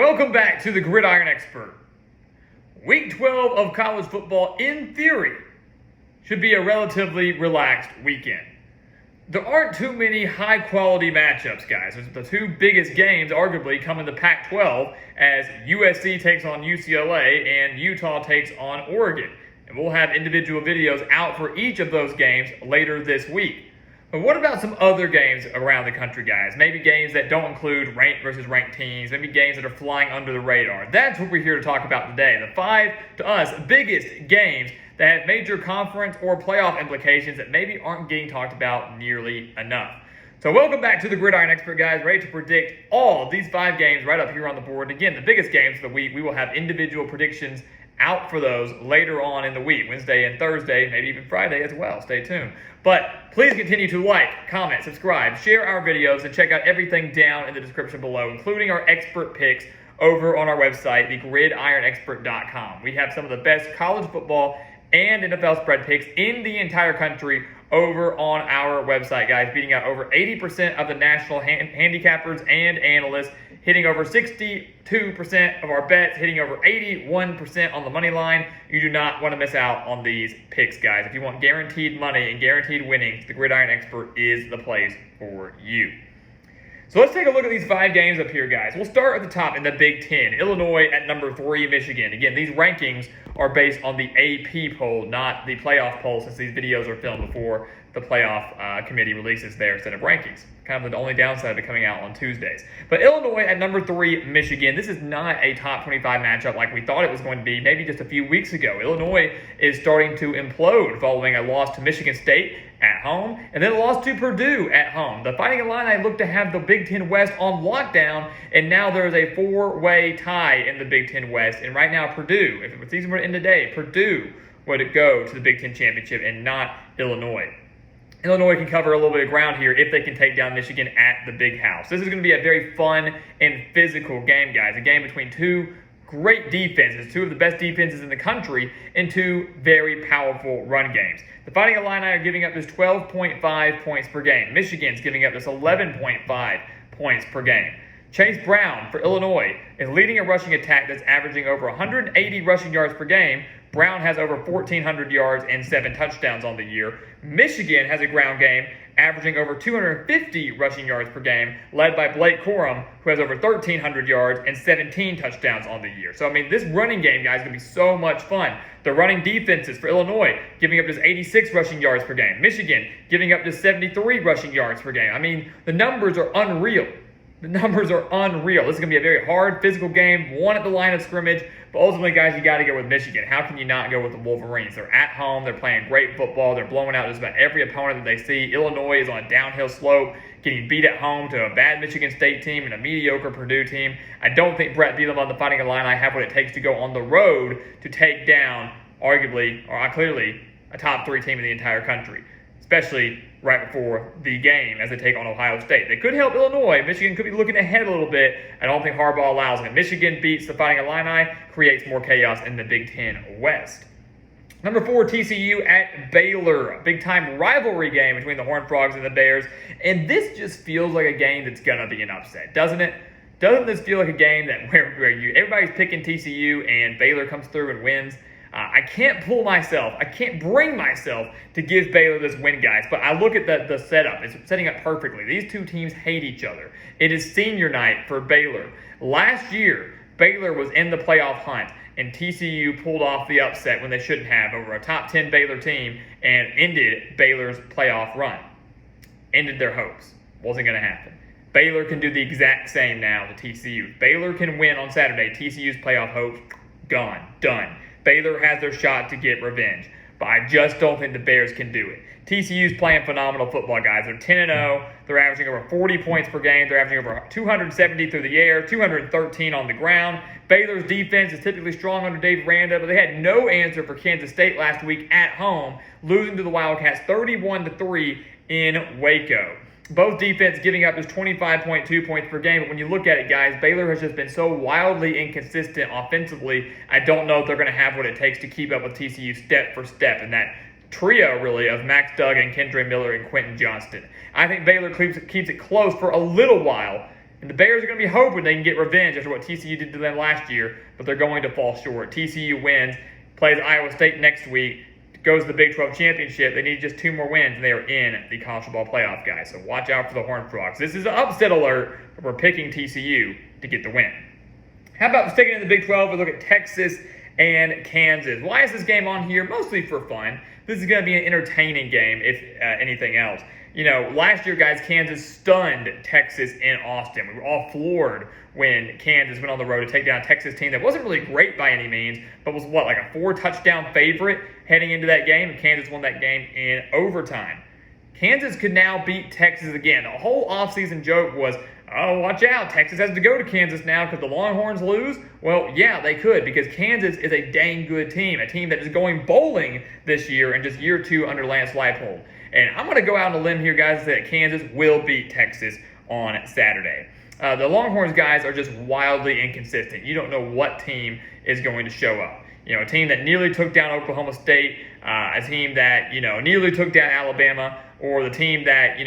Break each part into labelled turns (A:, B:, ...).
A: Welcome back to the Gridiron Expert. Week 12 of college football, in theory, should be a relatively relaxed weekend. There aren't too many high-quality matchups, guys. The two biggest games, arguably, come in the Pac-12 as USC takes on UCLA and Utah takes on Oregon. And we'll have individual videos out for each of those games later this week. But what about some other games around the country, guys? Maybe games that don't include ranked versus ranked teams. Maybe games that are flying under the radar. That's what we're here to talk about today. The 5, to us, biggest games that have major conference or playoff implications that maybe aren't getting talked about nearly enough. So welcome back to the Gridiron Expert, guys. Ready to predict all of these 5 games right up here on the board. And again, the biggest games of the week. We will have individual predictions out for those later on in the week, Wednesday and Thursday, maybe even Friday as well. Stay tuned. But please continue to like, comment, subscribe, share our videos, and check out everything down in the description below, including our expert picks over on our website, thegridironexpert.com. We have some of the best college football and NFL spread picks in the entire country over on our website, guys, beating out over 80% of the national handicappers and analysts, hitting over 62% of our bets, hitting over 81% on the money line. You do not want to miss out on these picks, guys. If you want guaranteed money and guaranteed winnings, the Gridiron Expert is the place for you. So let's take a look at these 5 games up here, guys. We'll start at the top in the Big Ten. Illinois at number 3, Michigan. Again, these rankings are based on the AP poll, not the playoff poll, since these videos are filmed before the playoff committee releases their set of rankings. Kind of the only downside of it coming out on Tuesdays. But Illinois at number 3, Michigan. This is not a top 25 matchup like we thought it was going to be maybe just a few weeks ago. Illinois is starting to implode following a loss to Michigan State at home and then a loss to Purdue at home. The Fighting Illini look to have the Big Ten West on lockdown, and now there is a 4-way tie in the Big Ten West. And right now, Purdue, if the season were to end today, Purdue would go to the Big Ten Championship and not Illinois. Illinois can cover a little bit of ground here if they can take down Michigan at the Big House. This is going to be a very fun and physical game, guys. A game between 2 great defenses, 2 of the best defenses in the country, and 2 very powerful run games. The Fighting Illini are giving up just 12.5 points per game. Michigan's giving up just 11.5 points per game. Chase Brown for Illinois is leading a rushing attack that's averaging over 180 rushing yards per game. Brown has over 1,400 yards and 7 touchdowns on the year. Michigan has a ground game averaging over 250 rushing yards per game, led by Blake Corum, who has over 1,300 yards and 17 touchdowns on the year. So, I mean, this running game, guys, is going to be so much fun. The running defenses for Illinois giving up just 86 rushing yards per game. Michigan giving up just 73 rushing yards per game. I mean, the numbers are unreal. The numbers are unreal. This is going to be a very hard physical game, won at the line of scrimmage, but ultimately, guys, you got to go with Michigan. How can you not go with the Wolverines? They're at home. They're playing great football. They're blowing out just about every opponent that they see. Illinois is on a downhill slope, getting beat at home to a bad Michigan State team and a mediocre Purdue team. I don't think Brett Bielema and the Fighting Illini have what it takes to go on the road to take down, arguably, or clearly, a top 3 team in the entire country, especially right before the game as they take on Ohio State. They could help Illinois. Michigan could be looking ahead a little bit. I don't think Harbaugh allows it. Michigan beats the Fighting Illini, creates more chaos in the Big Ten West. Number 4, TCU at Baylor. A big-time rivalry game between the Horned Frogs and the Bears. And this just feels like a game that's going to be an upset, doesn't it? Doesn't this feel like a game that where everybody's picking TCU and Baylor comes through and wins? I can't bring myself to give Baylor this win, guys. But I look at the setup. It's setting up perfectly. These 2 teams hate each other. It is senior night for Baylor. Last year, Baylor was in the playoff hunt, and TCU pulled off the upset when they shouldn't have over a top 10 Baylor team and ended Baylor's playoff run. Ended their hopes. Wasn't going to happen. Baylor can do the exact same now to TCU. Baylor can win on Saturday. TCU's playoff hopes, gone, done. Baylor has their shot to get revenge, but I just don't think the Bears can do it. TCU's playing phenomenal football, guys. They're 10-0. They're averaging over 40 points per game. They're averaging over 270 through the air, 213 on the ground. Baylor's defense is typically strong under Dave Aranda, but they had no answer for Kansas State last week at home, losing to the Wildcats 31-3 in Waco. Both defense giving up just 25.2 points per game. But when you look at it, guys, Baylor has just been so wildly inconsistent offensively. I don't know if they're going to have what it takes to keep up with TCU step for step. And that trio, really, of Max Duggan, Kendre Miller, and Quentin Johnston. I think Baylor keeps it close for a little while And the Bears are going to be hoping they can get revenge after what TCU did to them last year, but they're going to fall short. TCU wins, plays Iowa State next week, goes to the Big 12 championship. They need just 2 more wins, and they are in the college football playoff, guys. So watch out for the Horned Frogs. This is an upset alert, but we're picking TCU to get the win. How about sticking in the Big 12? We look at Texas and Kansas. Why is this game on here? Mostly for fun. This is going to be an entertaining game, if anything else. You know, last year, guys, Kansas stunned Texas in Austin. We were all floored when Kansas went on the road to take down a Texas team that wasn't really great by any means, but was, like a 4-touchdown favorite heading into that game, and Kansas won that game in overtime. Kansas could now beat Texas again. The whole offseason joke was, oh, watch out, Texas has to go to Kansas now because the Longhorns lose. Well, yeah, they could, because Kansas is a dang good team, a team that is going bowling this year in just year 2 under Lance Leipold. And I'm going to go out on a limb here, guys, that Kansas will beat Texas on Saturday. The Longhorns, guys, are just wildly inconsistent. You don't know what team is going to show up. You know, a team that nearly took down Oklahoma State, a team that, nearly took down Alabama, or the team that,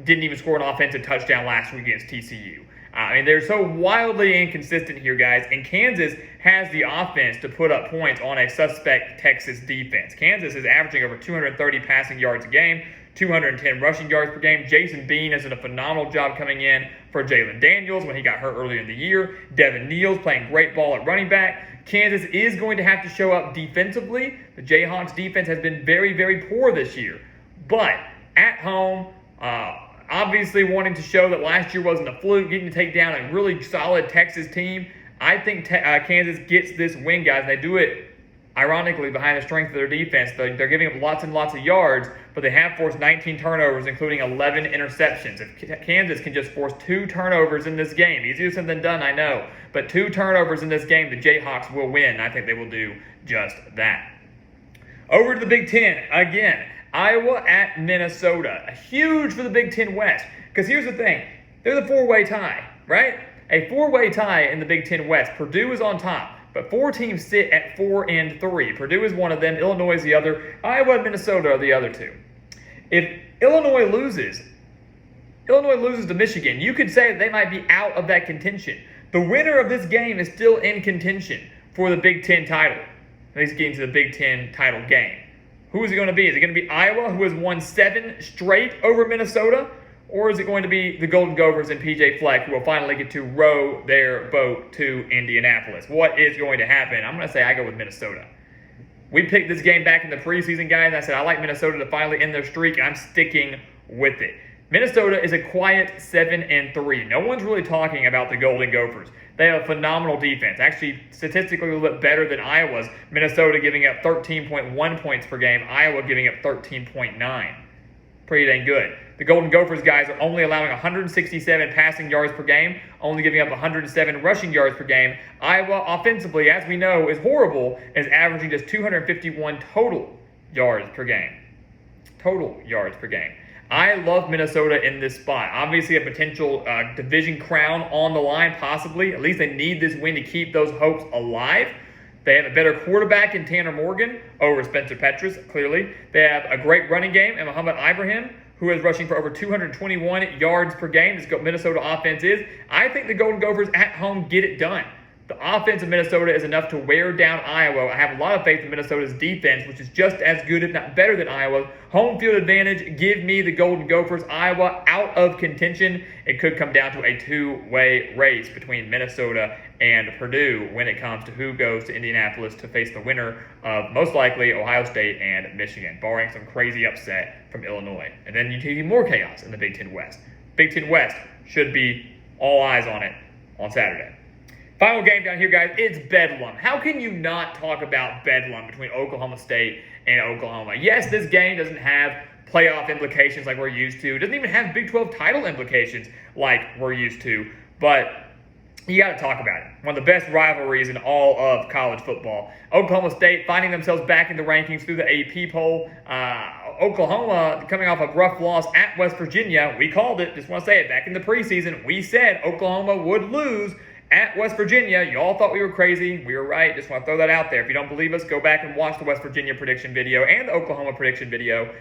A: didn't even score an offensive touchdown last week against TCU. I mean, they're so wildly inconsistent here, guys, and Kansas has the offense to put up points on a suspect Texas defense. Kansas is averaging over 230 passing yards a game, 210 rushing yards per game. Jason Bean has done a phenomenal job coming in for Jalen Daniels when he got hurt earlier in the year. Devin Neal's playing great ball at running back. Kansas is going to have to show up defensively. The Jayhawks defense has been very, very poor this year. But at home, obviously wanting to show that last year wasn't a fluke, getting to take down a really solid Texas team. I think Kansas gets this win, guys. They do it, ironically, behind the strength of their defense. They're giving up lots and lots of yards, but they have forced 19 turnovers, including 11 interceptions. If Kansas can just force 2 turnovers in this game, easier said than done, I know, but 2 turnovers in this game, the Jayhawks will win. I think they will do just that. Over to the Big Ten, again, Iowa at Minnesota. Huge for the Big Ten West, because here's the thing. There's a 4-way tie, right? A 4-way tie in the Big Ten West. Purdue is on top. But 4 teams sit at 4-3. Purdue is one of them. Illinois is the other. Iowa and Minnesota are the other 2. If Illinois loses to Michigan, you could say that they might be out of that contention. The winner of this game is still in contention for the Big Ten title. At least getting to the Big Ten title game. Who is it going to be? Is it going to be Iowa, who has won 7 straight over Minnesota? Or is it going to be the Golden Gophers and PJ Fleck, who will finally get to row their boat to Indianapolis? What is going to happen? I'm going to say I go with Minnesota. We picked this game back in the preseason, guys, and I said I like Minnesota to finally end their streak, and I'm sticking with it. Minnesota is a quiet 7-3. No one's really talking about the Golden Gophers. They have a phenomenal defense. Actually, statistically a little bit better than Iowa's. Minnesota giving up 13.1 points per game. Iowa giving up 13.9. Pretty dang good. The Golden Gophers, guys, are only allowing 167 passing yards per game, only giving up 107 rushing yards per game. Iowa, offensively, as we know, is horrible, is averaging just 251 total yards per game. Total yards per game. I love Minnesota in this spot. Obviously, a potential division crown on the line, possibly. At least they need this win to keep those hopes alive. They have a better quarterback in Tanner Morgan over Spencer Petras, clearly. They have a great running game in Muhammad Ibrahim, who is rushing for over 221 yards per game. This Minnesota offense is. I think the Golden Gophers at home get it done. The offense of Minnesota is enough to wear down Iowa. I have a lot of faith in Minnesota's defense, which is just as good, if not better than Iowa's. Home field advantage, give me the Golden Gophers. Iowa out of contention. It could come down to a 2-way race between Minnesota and Purdue when it comes to who goes to Indianapolis to face the winner of, most likely, Ohio State and Michigan, barring some crazy upset from Illinois. And then you see more chaos in the Big Ten West. Big Ten West should be all eyes on it on Saturday. Final game down here, guys, it's Bedlam. How can you not talk about Bedlam between Oklahoma State and Oklahoma? Yes, this game doesn't have playoff implications like we're used to. It doesn't even have Big 12 title implications like we're used to. But you got to talk about it. One of the best rivalries in all of college football. Oklahoma State finding themselves back in the rankings through the AP poll. Oklahoma coming off a rough loss at West Virginia. We called it. Just want to say it. Back in the preseason, we said Oklahoma would lose at West Virginia. You all thought we were crazy. We were right. Just want to throw that out there. If you don't believe us, go back and watch the West Virginia prediction video and the Oklahoma prediction video.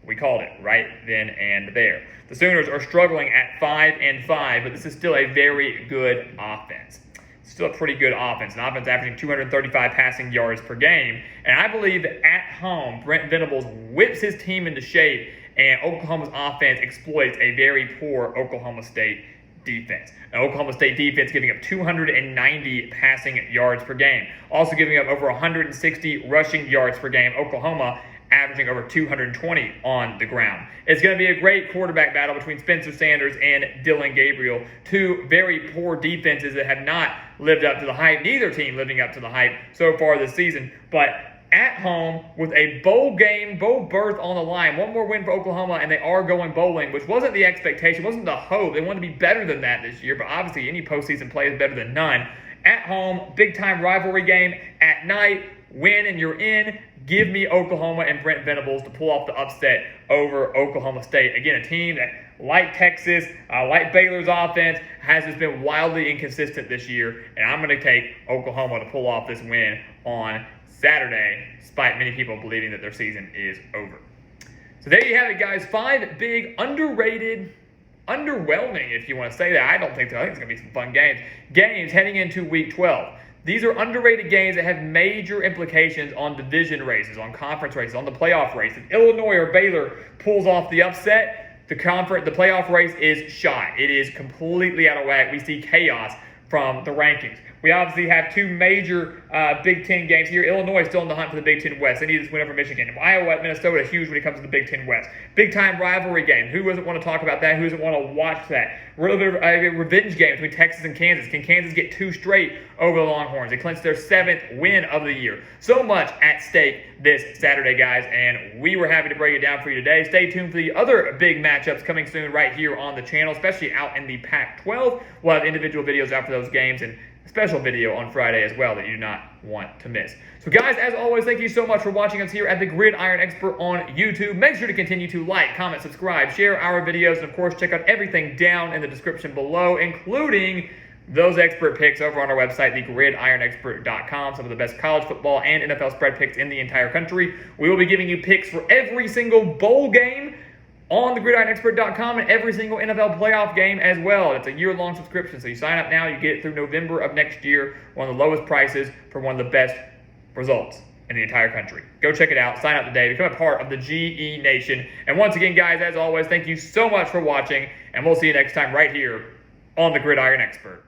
A: We called it right then and there. The Sooners are struggling at 5-5, but this is still a very good offense. Still a pretty good offense. An offense averaging 235 passing yards per game. And I believe that at home, Brent Venables whips his team into shape, and Oklahoma's offense exploits a very poor Oklahoma State defense. An Oklahoma State defense giving up 290 passing yards per game. Also giving up over 160 rushing yards per game. Oklahoma averaging over 220 on the ground. It's going to be a great quarterback battle between Spencer Sanders and Dillon Gabriel, two very poor defenses that have not lived up to the hype. Neither team living up to the hype so far this season, but at home with a bowl game, bowl berth on the line. One more win for Oklahoma, and they are going bowling, which wasn't the expectation, wasn't the hope. They wanted to be better than that this year, but obviously any postseason play is better than none. At home, big-time rivalry game. At night, win and you're in. Give me Oklahoma and Brent Venables to pull off the upset over Oklahoma State. Again, a team that, like Texas, like Baylor's offense, has just been wildly inconsistent this year, and I'm going to take Oklahoma to pull off this win on Saturday, despite many people believing that their season is over. So there you have it, guys. 5 big, underrated, underwhelming, if you want to say that. I don't think so. I think it's going to be some fun games heading into Week 12. These are underrated games that have major implications on division races, on conference races, on the playoff race. If Illinois or Baylor pulls off the upset, the playoff race is shot. It is completely out of whack. We see chaos from the rankings. We obviously have 2 major Big Ten games here. Illinois is still in the hunt for the Big Ten West. They need this win over Michigan. Iowa at Minnesota, huge when it comes to the Big Ten West. Big-time rivalry game. Who doesn't want to talk about that? Who doesn't want to watch that? A little bit of a revenge game between Texas and Kansas. Can Kansas get 2 straight over the Longhorns? They clinched their 7th win of the year. So much at stake this Saturday, guys, and we were happy to break it down for you today. Stay tuned for the other big matchups coming soon right here on the channel, especially out in the Pac-12. We'll have individual videos out for those games and a special video on Friday as well that you do not want to miss. So guys, as always, thank you so much for watching us here at the Gridiron Expert on YouTube. Make sure to continue to like, comment, subscribe, share our videos, and of course, check out everything down in the description below, including those expert picks over on our website, thegridironexpert.com. Some of the best college football and NFL spread picks in the entire country. We will be giving you picks for every single bowl game on thegridironexpert.com and every single NFL playoff game as well. It's a year-long subscription, so you sign up now, you get it through November of next year, one of the lowest prices for one of the best results in the entire country. Go check it out, sign up today, become a part of the GE Nation. And once again, guys, as always, thank you so much for watching, and we'll see you next time right here on the Gridiron Expert.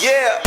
B: Yeah.